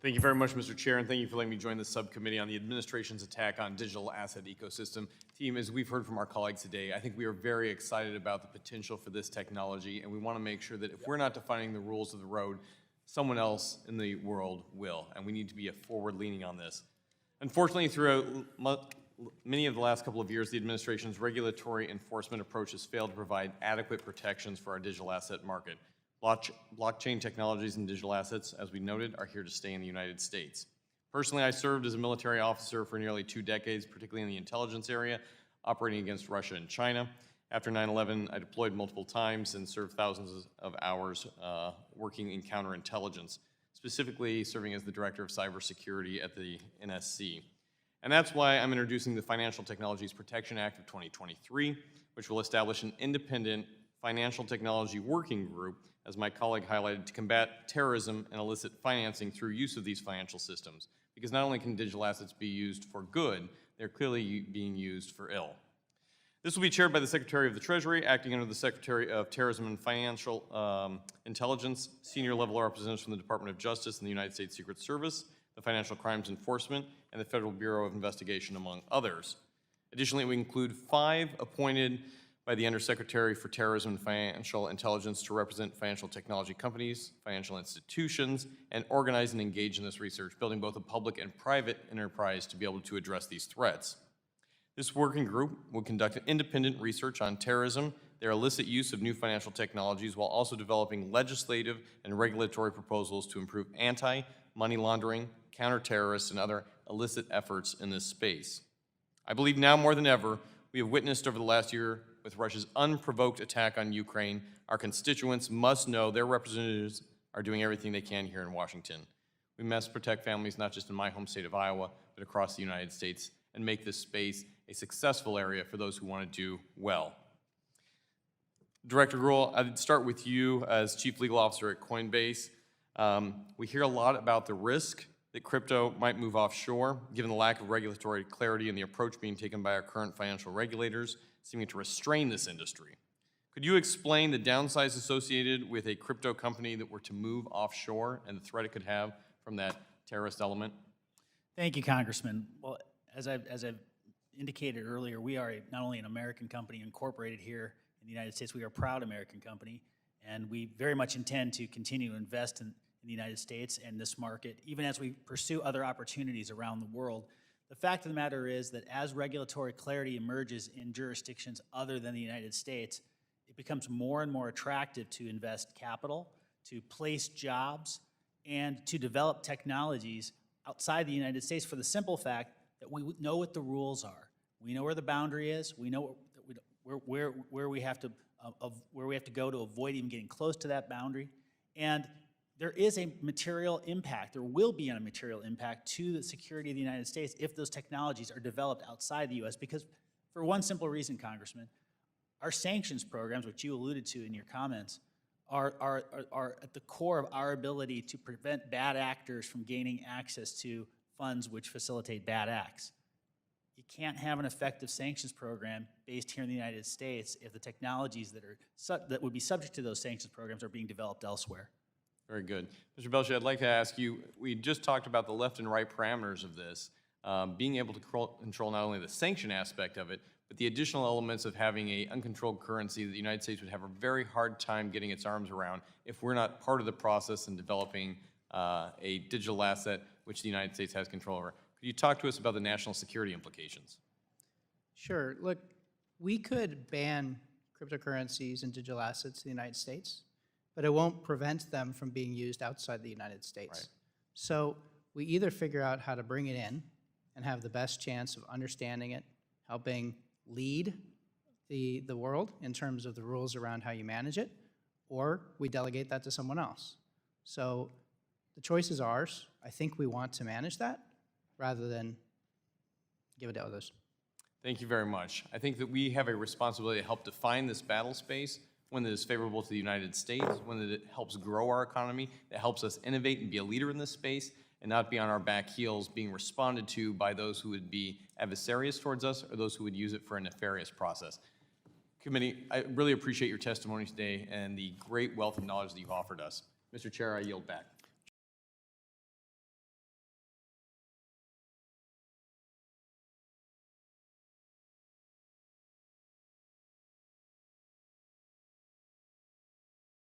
Thank you very much, Mr. Chair, and thank you for letting me join the subcommittee on the administration's attack on digital asset ecosystem. Team, as we've heard from our colleagues today, I think we are very excited about the potential for this technology, and we want to make sure that if we're not defining the rules of the road, someone else in the world will, and we need to be forward-leaning on this. Unfortunately, throughout many of the last couple of years, the administration's regulatory enforcement approach has failed to provide adequate protections for our digital asset market. Blockchain technologies and digital assets, as we noted, are here to stay in the United States. Personally, I served as a military officer for nearly 2 decades, particularly in the intelligence area, operating against Russia and China. After 9/11, I deployed multiple times and served thousands of hours working in counterintelligence, specifically serving as the Director of Cybersecurity at the NSC. And that's why I'm introducing the Financial Technologies Protection Act of 2023, which will establish an independent financial technology working group, as my colleague highlighted, to combat terrorism and illicit financing through use of these financial systems. Because not only can digital assets be used for good, they're clearly being used for ill. This will be chaired by the Secretary of the Treasury, acting under the Secretary of Terrorism and Financial Intelligence, senior level representatives from the Department of Justice and the United States Secret Service, the Financial Crimes Enforcement, and the Federal Bureau of Investigation, among others. Additionally, we include 5 appointed by the Undersecretary for Terrorism and Financial Intelligence to represent financial technology companies, financial institutions, and organize and engage in this research, building both a public and private enterprise to be able to address these threats. This working group will conduct independent research on terrorism, their illicit use of new financial technologies, while also developing legislative and regulatory proposals to improve anti-money laundering, counter-terrorist, and other illicit efforts in this space. I believe now more than ever, we have witnessed over the last year with Russia's unprovoked attack on Ukraine, our constituents must know their representatives are doing everything they can here in Washington. We must protect families not just in my home state of Iowa, but across the United States, and make this space a successful area for those who want to do well. Director Gruhl, I'd start with you as Chief Legal Officer at Coinbase. We hear a lot about the risk that crypto might move offshore, given the lack of regulatory clarity and the approach being taken by our current financial regulators, seeming to restrain this industry. Could you explain the downsides associated with a crypto company that were to move offshore and the threat it could have from that terrorist element? Thank you, Congressman. Well, as I've indicated earlier, we are not only an American company incorporated here in the United States, we are a proud American company, and we very much intend to continue to invest in the United States and this market, even as we pursue other opportunities around the world. The fact of the matter is that as regulatory clarity emerges in jurisdictions other than the United States, it becomes more and more attractive to invest capital, to place jobs, and to develop technologies outside the United States for the simple fact that we know what the rules are. We know where the boundary is. We know where we have to go to avoid even getting close to that boundary. And there is a material impact, there will be a material impact to the security of the United States if those technologies are developed outside the U.S. Because for one simple reason, Congressman, our sanctions programs, which you alluded to in your comments, are at the core of our ability to prevent bad actors from gaining access to funds which facilitate bad acts. You can't have an effective sanctions program based here in the United States if the technologies that would be subject to those sanctions programs are being developed elsewhere. Very good. Mr. Belcher, I'd like to ask you, we just talked about the left and right parameters of this, being able to control not only the sanction aspect of it, but the additional elements of having an uncontrolled currency that the United States would have a very hard time getting its arms around if we're not part of the process in developing a digital asset which the United States has control over. Could you talk to us about the national security implications? Sure. Look, we could ban cryptocurrencies and digital assets in the United States, but it won't prevent them from being used outside the United States. Right. So we either figure out how to bring it in and have the best chance of understanding it, helping lead the world in terms of the rules around how you manage it, or we delegate that to someone else. So the choice is ours. I think we want to manage that rather than give it to others. Thank you very much. I think that we have a responsibility to help define this battle space, one that is favorable to the United States, one that helps grow our economy, that helps us innovate and be a leader in this space, and not be on our back heels being responded to by those who would be adversarious towards us or those who would use it for a nefarious process. Committee, I really appreciate your testimony today and the great wealth of knowledge that you've offered us. Mr. Chair, I yield back.